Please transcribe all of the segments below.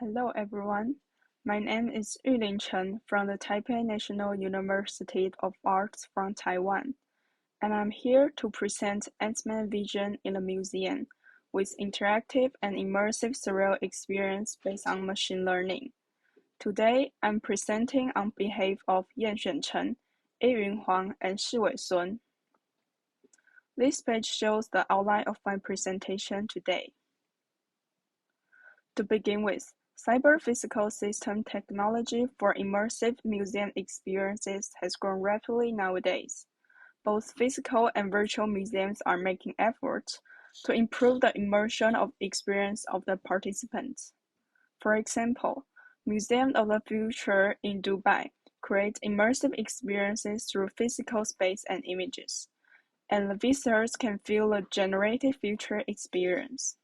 Hello everyone, my name is Yu-Ling Chen from the Taipei National University of Arts from Taiwan, and I'm here to present Ant-Man Vision in a museum with interactive and immersive surreal experience based on machine learning. Today, I'm presenting on behalf of Yan-Xuan Chen, Yun-Huang, and Shih-Wei Sun. This page shows the outline of my presentation today. To begin with, cyber-physical system technology for immersive museum experiences has grown rapidly nowadays. Both physical and virtual museums are making efforts to improve the immersion of experience of the participants. For example, Museum of the Future in Dubai creates immersive experiences through physical space and images, and the visitors can feel the generated future experience.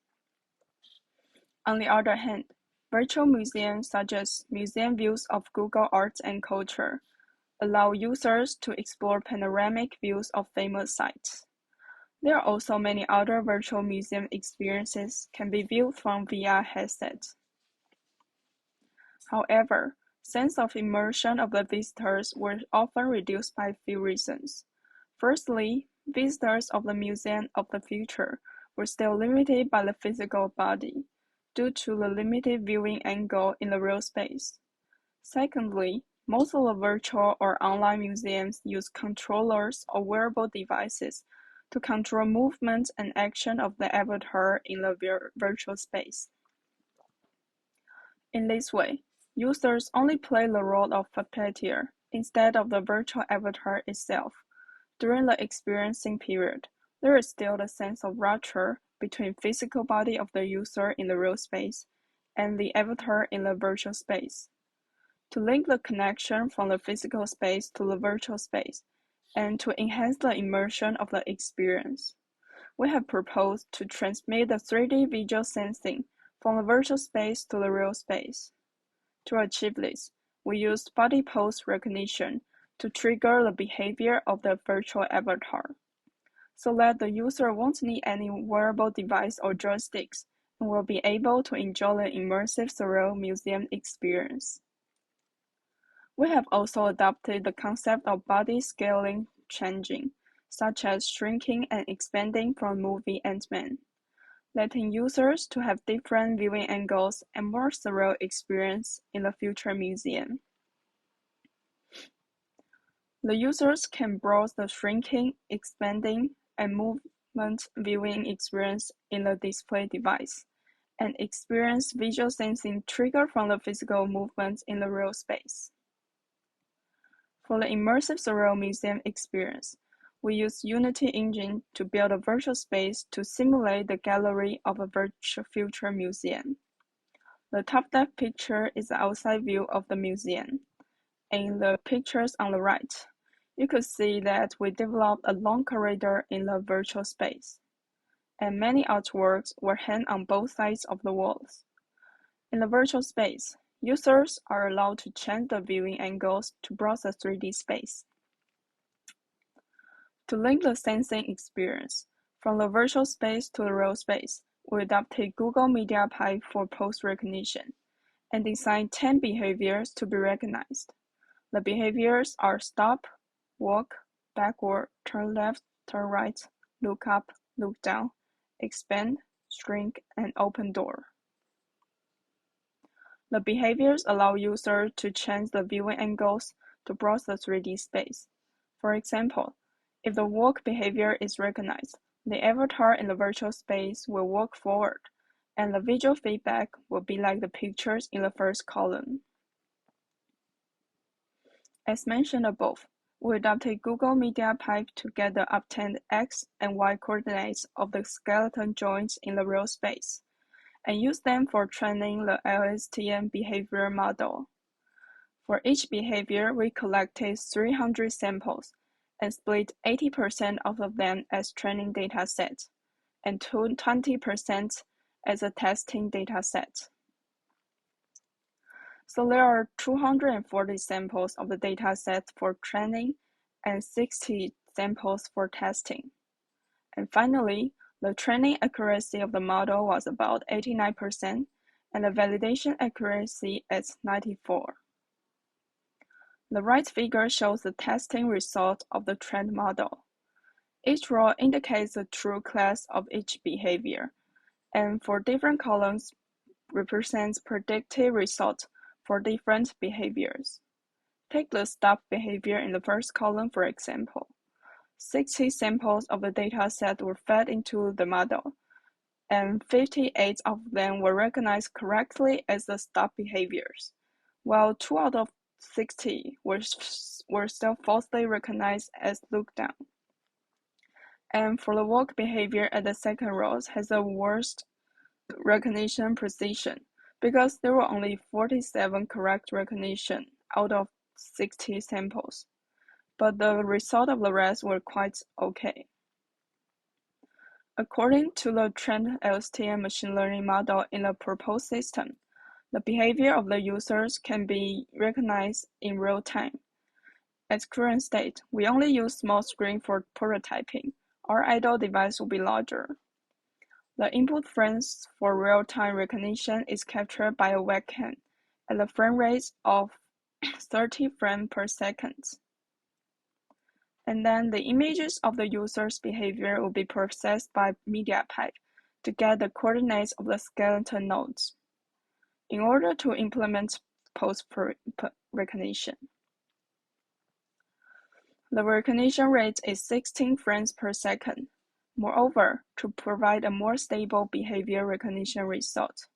On the other hand, virtual museums such as Museum Views of Google Arts and Culture allow users to explore panoramic views of famous sites. There are also many other virtual museum experiences can be viewed from VR headsets. However, sense of immersion of the visitors were often reduced by a few reasons. Firstly, visitors of the Museum of the Future were still limited by the physical body, due to the limited viewing angle in the real space. Secondly, most of the virtual or online museums use controllers or wearable devices to control movement and action of the avatar in the virtual space. In this way, users only play the role of puppeteer instead of the virtual avatar itself. During the experiencing period, there is still the sense of rupture between physical body of the user in the real space and the avatar in the virtual space. To link the connection from the physical space to the virtual space and to enhance the immersion of the experience, we have proposed to transmit the 3D visual sensing from the virtual space to the real space. To achieve this, we used body pose recognition to trigger the behavior of the virtual avatar, so that the user won't need any wearable device or joysticks and will be able to enjoy the immersive surreal museum experience. We have also adopted the concept of body scaling changing, such as shrinking and expanding from movie Ant-Man, letting users to have different viewing angles and more surreal experience in the future museum. The users can browse the shrinking, expanding, and movement viewing experience in the display device, and experience visual sensing triggered from the physical movements in the real space. For the immersive surreal museum experience, we use Unity engine to build a virtual space to simulate the gallery of a virtual future museum. The top left picture is the outside view of the museum. In the pictures on the right, you could see that we developed a long corridor in the virtual space, and many artworks were hung on both sides of the walls. In the virtual space, users are allowed to change the viewing angles to browse the 3D space. To link the sensing experience from the virtual space to the real space, we adopted Google Mediapipe for pose recognition and designed 10 behaviors to be recognized. The behaviors are stop, walk, backward, turn left, turn right, look up, look down, expand, shrink, and open door. The behaviors allow users to change the viewing angles to browse the 3D space. For example, if the walk behavior is recognized, the avatar in the virtual space will walk forward, and the visual feedback will be like the pictures in the first column. As mentioned above, we adopted Google Mediapipe to get the obtained X and Y coordinates of the skeleton joints in the real space, and use them for training the LSTM behavior model. For each behavior, we collected 300 samples and split 80% of them as training dataset and 20% as a testing dataset. So there are 240 samples of the dataset for training and 60 samples for testing. And finally, the training accuracy of the model was about 89%, and the validation accuracy is 94. The right figure shows the testing result of the trained model. Each row indicates the true class of each behavior, and for different columns represents predicted results for different behaviors. Take the stop behavior in the first column for example. 60 samples of the dataset were fed into the model, and 58 of them were recognized correctly as the stop behaviors, while 2 out of 60 were still falsely recognized as look down. And for the walk behavior at the second row has the worst recognition precision because there were only 47 correct recognition out of 60 samples, but the result of the rest were quite okay. According to the trained LSTM machine learning model in the proposed system, the behavior of the users can be recognized in real time. At current state, we only use small screen for prototyping. Our idle device will be larger. The input frames for real-time recognition is captured by a webcam at a frame rate of 30 frames per second. And then the images of the user's behavior will be processed by Mediapipe to get the coordinates of the skeleton nodes in order to implement post-recognition. The recognition rate is 16 frames per second. Moreover, to provide a more stable behavior recognition result,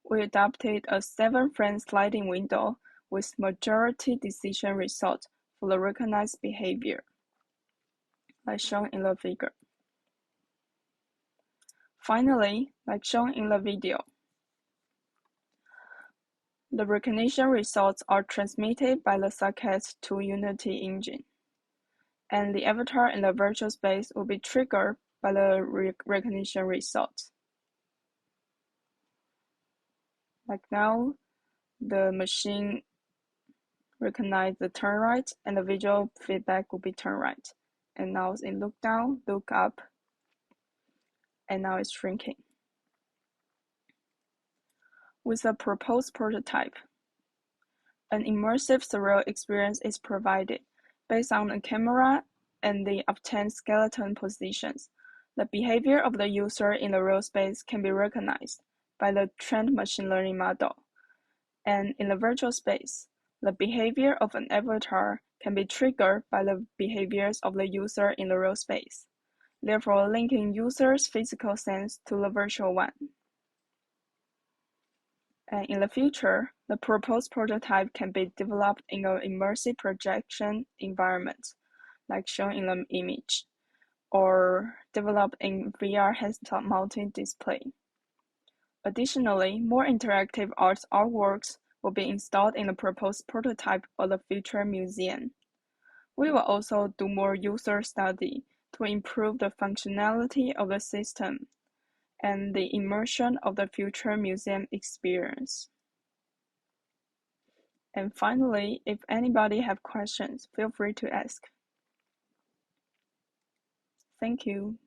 we adopted a 7-frame sliding window with majority decision result for the recognized behavior, like shown in the figure. Finally, like shown in the video, the recognition results are transmitted by the socket to Unity engine, and the avatar in the virtual space will be triggered by the recognition results. Like now, the machine recognizes the turn right, and the visual feedback will be turn right. And now it look down, look up, and now it's shrinking. With a proposed prototype, an immersive surreal experience is provided based on a camera and the obtained skeleton positions. The behavior of the user in the real space can be recognized by the trained machine learning model. And in the virtual space, the behavior of an avatar can be triggered by the behaviors of the user in the real space, therefore linking user's physical sense to the virtual one. And in the future, the proposed prototype can be developed in an immersive projection environment, like shown in the image, or developed in VR head-mounted display. Additionally, more interactive artworks will be installed in the proposed prototype of the future museum. We will also do more user study to improve the functionality of the system and the immersion of the future museum experience. And finally, if anybody have questions, feel free to ask. Thank you.